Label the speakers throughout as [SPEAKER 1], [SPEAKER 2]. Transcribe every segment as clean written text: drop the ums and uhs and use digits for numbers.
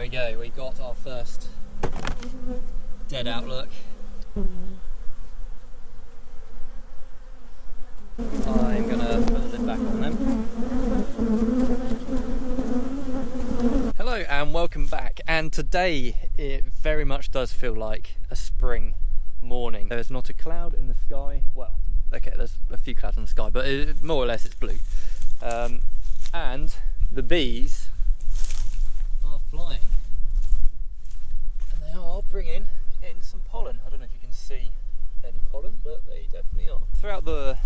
[SPEAKER 1] we go, we got our first Deadout look. I'm gonna put the lid back on them. Hello and welcome back, and today it very much does feel like a spring morning. There's not a cloud in the sky, well, okay, there's a few clouds in the sky, but more or less it's blue. And the bees are flying, and they are bringing in some pollen. I don't know if you can see any pollen, but they definitely are. Throughout the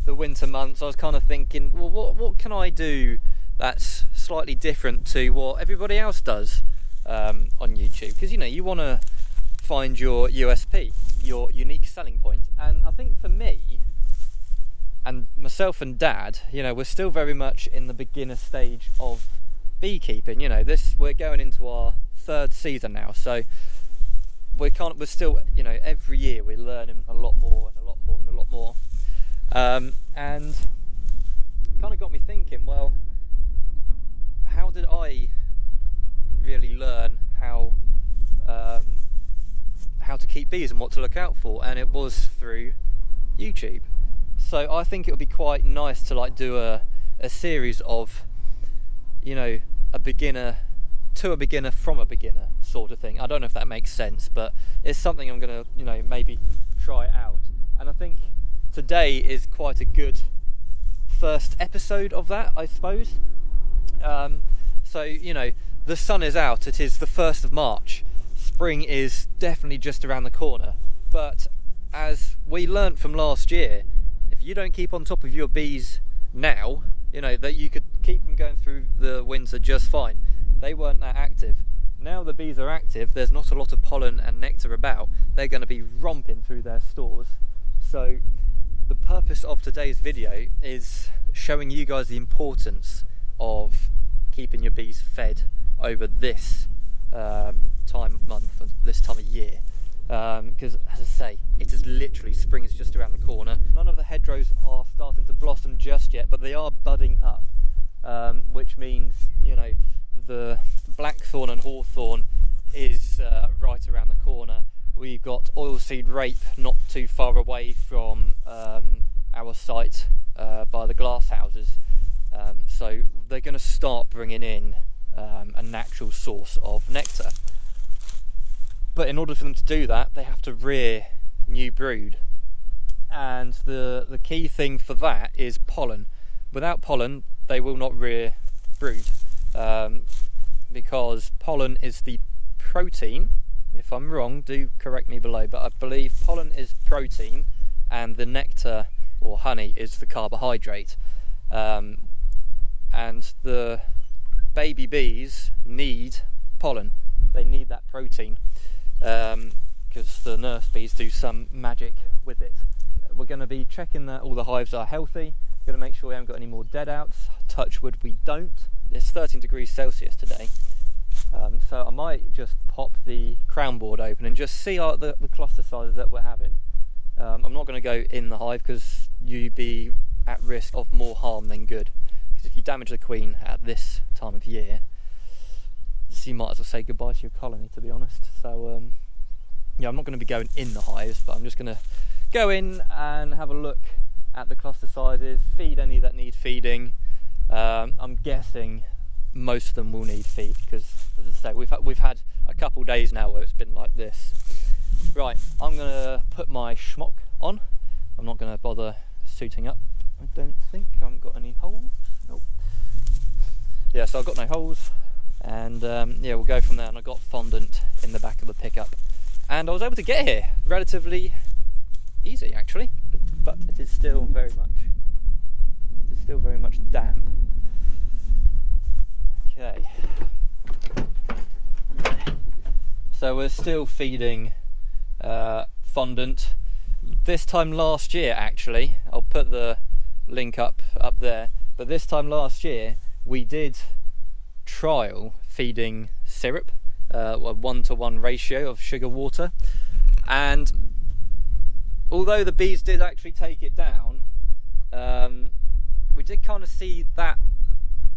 [SPEAKER 1] winter months I was kind of thinking, well, what can I do that's slightly different to what everybody else does on YouTube? Because you want to find your USP, your unique selling point. And I think for me and myself and Dad, we're still very much in the beginner stage of beekeeping. We're going into our third season now, so we're still, every year we're learning a lot more and a lot more and a lot more. And kind of got me thinking, well, how did I really learn how to keep bees and what to look out for? And it was through YouTube. So I think it would be quite nice to do a series of, a beginner to a beginner from a beginner sort of thing. I don't know if that makes sense, but it's something I'm going to, maybe try out. And I think today is quite a good first episode of that, I suppose. So, the sun is out. It is the 1st of March. Spring is definitely just around the corner. But as we learnt from last year, if you don't keep on top of your bees now, that you could keep them going through the winter just fine. They weren't that active. Now the bees are active, there's not a lot of pollen and nectar about. They're going to be romping through their stores. So the purpose of today's video is showing you guys the importance of keeping your bees fed over this time of month, this time of year. Because as I say, it is literally, spring's just around the corner. None of the hedgerows are starting to blossom just yet, but they are budding up, which means the blackthorn and hawthorn is right around the corner. We've got oilseed rape not too far away from our site by the glass houses, so they're going to start bringing in a natural source of nectar. But in order for them to do that, they have to rear new brood, and the key thing for that is pollen. Without pollen, they will not rear brood, because pollen is the protein. If I'm wrong, do correct me below, but I believe pollen is protein and the nectar or honey is the carbohydrate. And the baby bees need pollen. They need that protein, because the nurse bees do some magic with it. We're going to be checking that all the hives are healthy. Going to make sure we haven't got any more deadouts. Touch wood, we don't. It's 13 degrees Celsius today. So I might just pop the crown board open and just see the cluster sizes that we're having. I'm not going to go in the hive because you'd be at risk of more harm than good. Because if you damage the queen at this time of year, so you might as well say goodbye to your colony, to be honest. So yeah, I'm not going to be going in the hives, but I'm just going to go in and have a look at the cluster sizes, feed any that need feeding. I'm guessing most of them will need feed because, as I say, we've had a couple days now where it's been like this. Right, I'm going to put my schmock on. I'm not going to bother suiting up. I don't think I haven't got any holes. Nope. Yeah, so I've got no holes, and yeah, we'll go from there. And I got fondant in the back of the pickup, and I was able to get here relatively easy actually, but it is still very much damp. Okay, so we're still feeding fondant. This time last year, actually, I'll put the link up there, but this time last year we did trial feeding syrup, a 1-to-1 ratio of sugar water, and although the bees did actually take it down, we did kind of see that,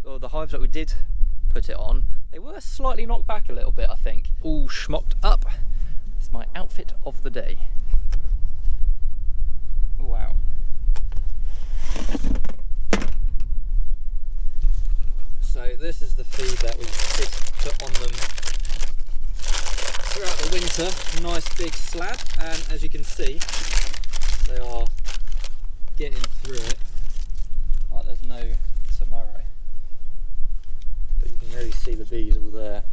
[SPEAKER 1] or the hives that we did put it on, they were slightly knocked back a little bit, I think. All schmocked up. It's my outfit of the day. Oh, wow. So this is the feed that we just put on them throughout the winter. Nice big slab, and as you can see, they are getting through it like there's no tomorrow. But you can really see the bees all there.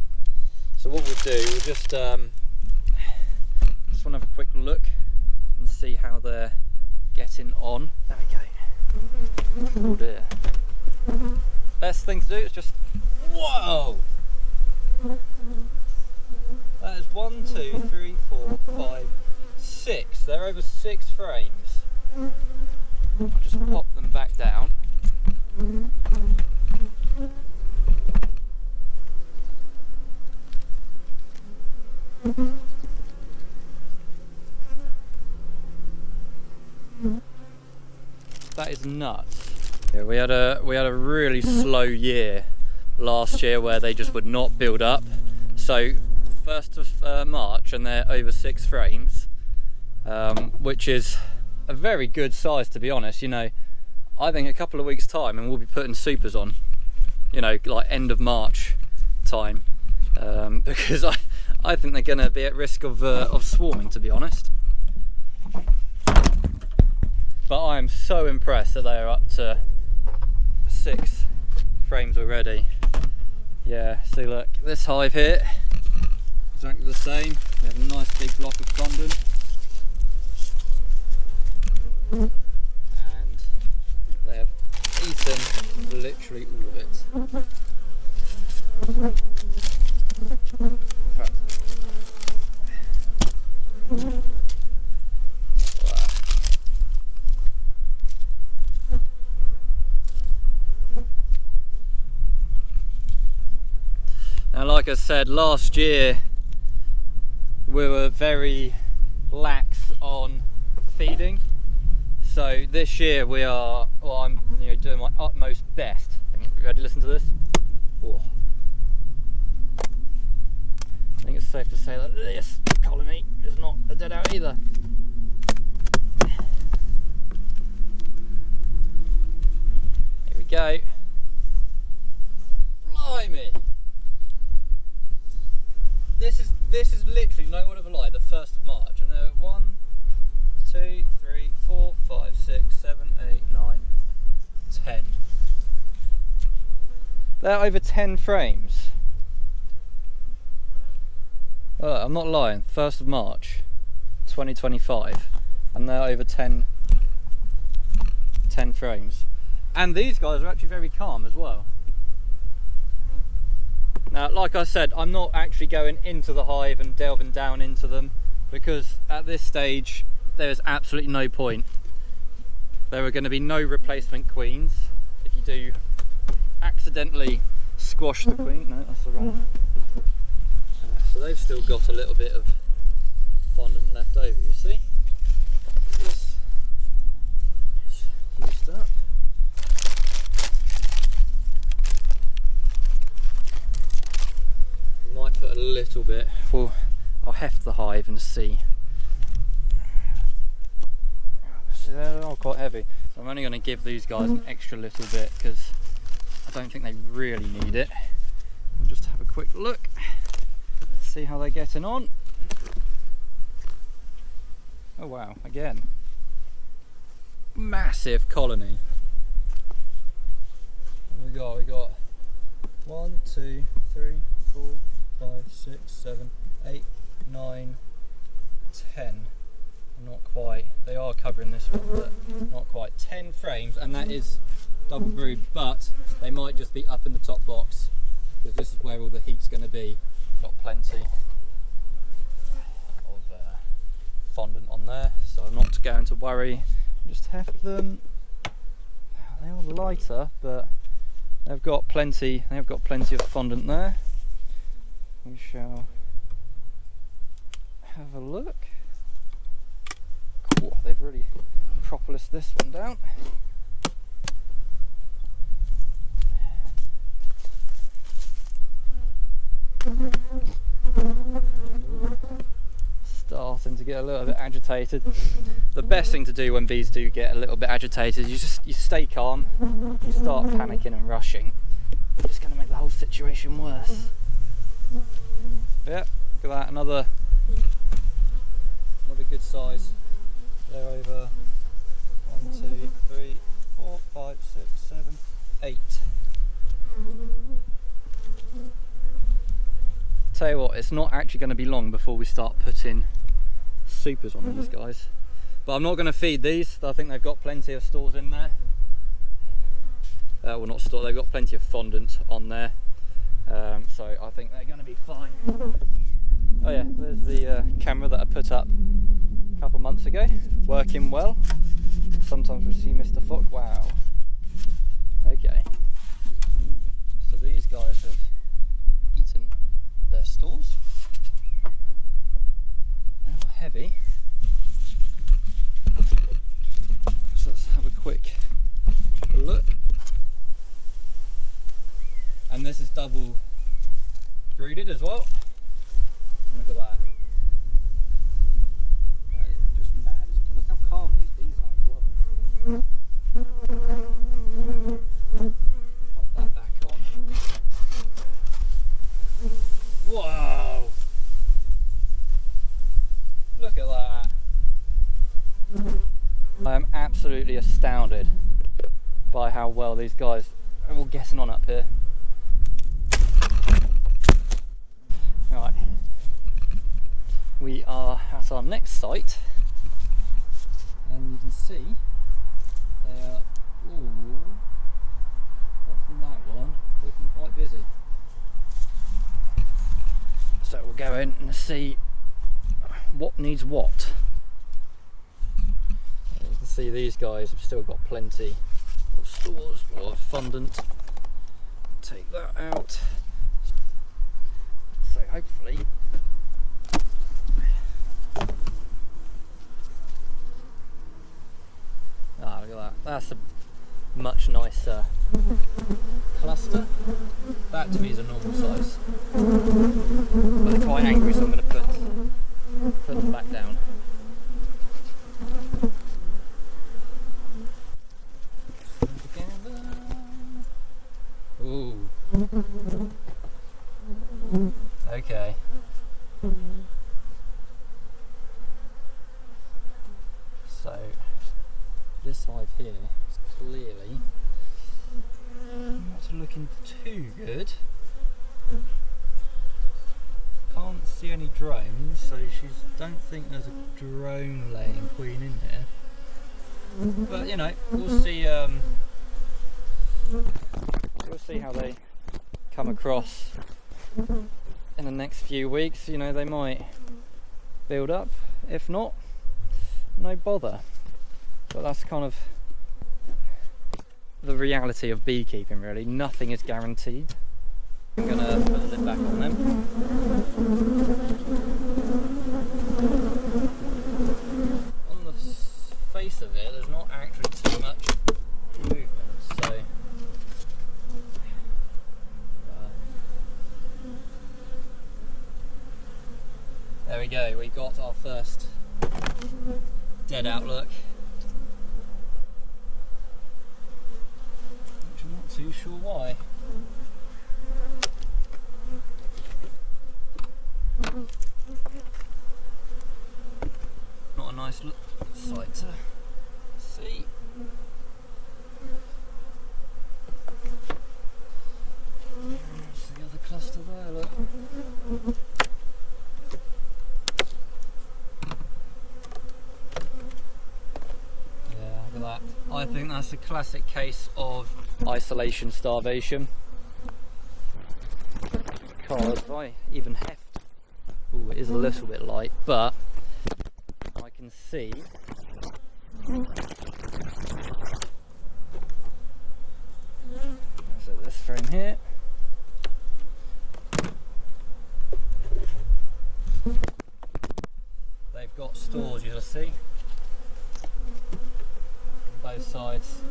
[SPEAKER 1] So what we'll do, we'll just want to have a quick look and see how they're getting on. There we go. Oh dear. Best thing to do is just, whoa! That is 1, 2, 3, 4, 5, 6. They're over 6 frames. I'll just pop them back down. That is nuts. Yeah, we had a really slow year last year where they just would not build up. So 1st of March and they're over 6 frames, which is a very good size, to be honest. You know, I think a couple of weeks time and we'll be putting supers on, you know, like end of March time, because I think they're going to be at risk of swarming, to be honest. But I am so impressed that they are up to 6 frames already. Yeah, see, look, this hive here, exactly the same. We have a nice big block of fondant, and they have eaten literally all of it. In fact, now, like I said, last year we were very lax on feeding. So this year we are, well, I'm doing my utmost best. You ready to listen to this? Oh. I think it's safe to say that this colony is not a deadout either. Here we go. Blimey! This is literally, no word of a lie, the 1st of March, and there are 1, 2, 3, 4, 5, 6, 7, 8, 9, 10. They're over 10 frames. Oh, I'm not lying, 1st of March 2025, and they're over 10 frames. And these guys are actually very calm as well. Now, like I said, I'm not actually going into the hive and delving down into them, because at this stage there's absolutely no point. There are going to be no replacement queens. If you do accidentally squash the queen, no, that's the wrong. So they've still got a little bit of fondant left over, you see? This is used up. Might put a little bit. Well, I'll heft the hive and see. They're all quite heavy. So I'm only going to give these guys an extra little bit because I don't think they really need it. We'll just have a quick look, see how they're getting on. Oh wow, again. Massive colony. We got 1, 2, 3, 4, 5, 6, 7, 8, 9, 10. Not quite. They are covering this one, but not quite. 10 frames, and that is double brood, but they might just be up in the top box because this is where all the heat's going to be. Got plenty of fondant on there, so I'm not going to worry. Just heft them. They are lighter, but they've got plenty. They have got plenty of fondant there. We shall have a look. Cool, they've really propolised this one down. Starting to get a little bit agitated. The best thing to do when bees do get a little bit agitated is you stay calm. You start panicking and rushing, you're just going to make the whole situation worse. Yep, look at that, another good size. They're over 1, 2, 3, 4, 5, 6, 7, 8. Tell you what, it's not actually going to be long before we start putting supers on these guys. But I'm not going to feed these. I think they've got plenty of stores in there. Well, not store, they've got plenty of fondant on there. So I think they're going to be fine. Oh yeah, there's the camera that I put up a couple months ago. Working well. Sometimes we see Mr. Fox. Wow. Okay. So these guys have eaten their stores. They are heavy. So let's have a quick look. And this is double brooded as well. Look at that. That is just mad, isn't it? Look how calm these bees are as well. Pop that back on. Whoa! Look at that. I am absolutely astounded by how well these guys are all getting on up here. Right, we are at our next site, and you can see they are all, apart from that one, looking quite busy. So we'll go in and see what needs what. You can see these guys have still got plenty of stores or fondant. Take that out. So hopefully look at that. That's a much nicer cluster. That to me is a normal size. But they're quite angry, so I'm going to put them back down. Ooh. Okay. So this hive here is clearly not looking too good. Can't see any drones, so don't think there's a drone laying queen in here. But you know, we'll see. We'll see how they come across in the next few weeks. You know, they might build up. If not, no bother. But that's kind of the reality of beekeeping, really. Nothing is guaranteed. I'm going to put the lid back on them. On the face of it, there's not actually too much movement, so there we go, we got our first dead out look. Which I'm not too sure why. Not a nice sight to see. That's the other cluster there, look. That. I think that's a classic case of isolation starvation. Because if I even heft, ooh, it is a little bit light, but I can see so this frame here. They've got stores, you'll see. Both sides.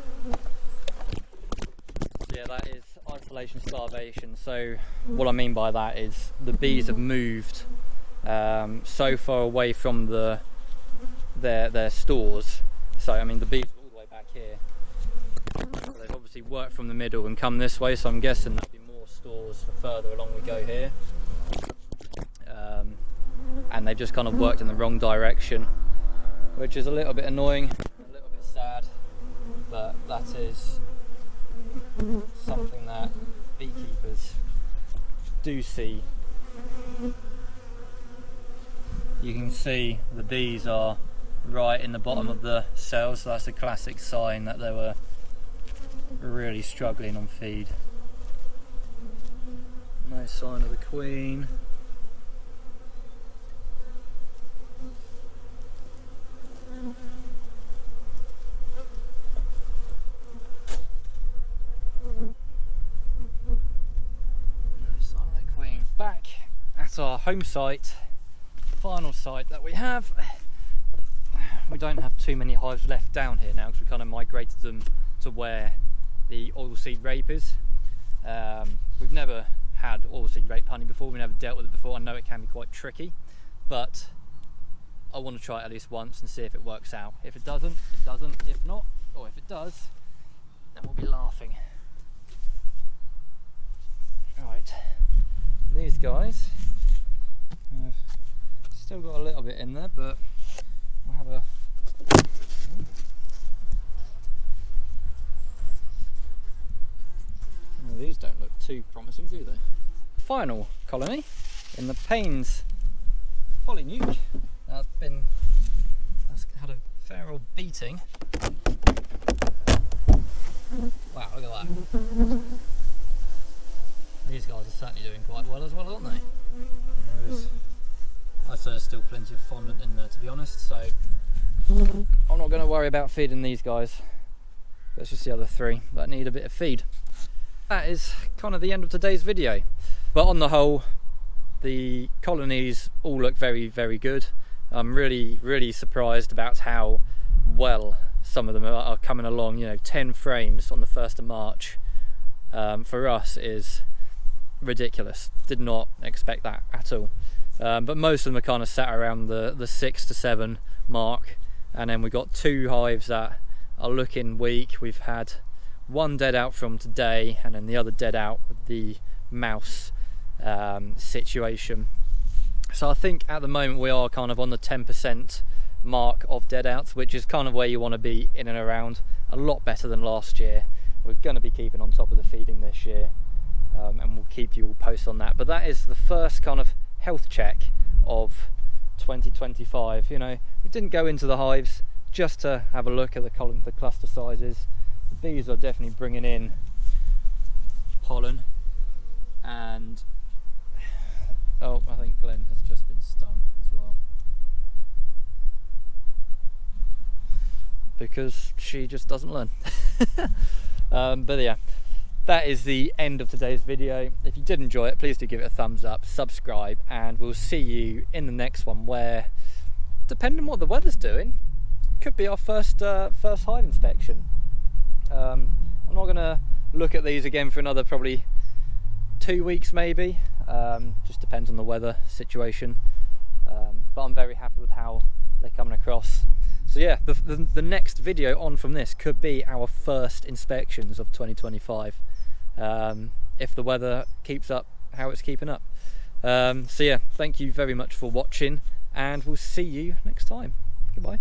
[SPEAKER 1] Yeah, that is isolation starvation. So what I mean by that is the bees have moved so far away from their stores. So I mean the bees are all the way back here. So they've obviously worked from the middle and come this way, so I'm guessing there'll be more stores the further along we go here. And they've just kind of worked in the wrong direction, which is a little bit annoying, a little bit sad, but that is something that beekeepers do see. You can see the bees are right in the bottom of the cell, so that's a classic sign that they were really struggling on feed. No sign of the queen. Back at our home site, final site that we have. We don't have too many hives left down here now because we kind of migrated them to where the oilseed rape is. We've never had oilseed rape honey before, we never dealt with it before. I know it can be quite tricky, but I want to try it at least once and see if it works out. If it doesn't, it doesn't. If not, or if it does, then we'll be laughing. Right. These guys have still got a little bit in there, but we'll have a well, these don't look too promising, do they? Final colony in the Pains polynuke. That's had a fair old beating. Wow, look at that. These guys are certainly doing quite well as well, aren't they? I'd say there's still plenty of fondant in there, to be honest, so I'm not going to worry about feeding these guys. Let's just the other three that need a bit of feed. That is kind of the end of today's video. But on the whole, the colonies all look very, very good. I'm really, really surprised about how well some of them are coming along. You know, 10 frames on the 1st of March for us is ridiculous. Did not expect that at all. But most of them are kind of sat around the 6 to 7 mark, and then we've got 2 hives that are looking weak. We've had one dead out from today, and then the other dead out with the mouse situation. So I think at the moment we are kind of on the 10% mark of dead outs, which is kind of where you want to be, in and around. A lot better than last year. We're going to be keeping on top of the feeding this year. And we'll keep you all posted on that. But that is the first kind of health check of 2025. You know, we didn't go into the hives just to have a look at the cluster sizes. The bees are definitely bringing in pollen, and oh, I think Glenn has just been stung as well, because she just doesn't learn. But yeah, that is the end of today's video. If you did enjoy it, please do give it a thumbs up, subscribe, and we'll see you in the next one, where, depending on what the weather's doing, could be our first hive inspection. I'm not going to look at these again for another probably 2 weeks maybe. Just depends on the weather situation. But I'm very happy with how they're coming across. So yeah, the next video on from this could be our first inspections of 2025, if the weather keeps up how it's keeping up. So yeah, thank you very much for watching, and we'll see you next time. Goodbye.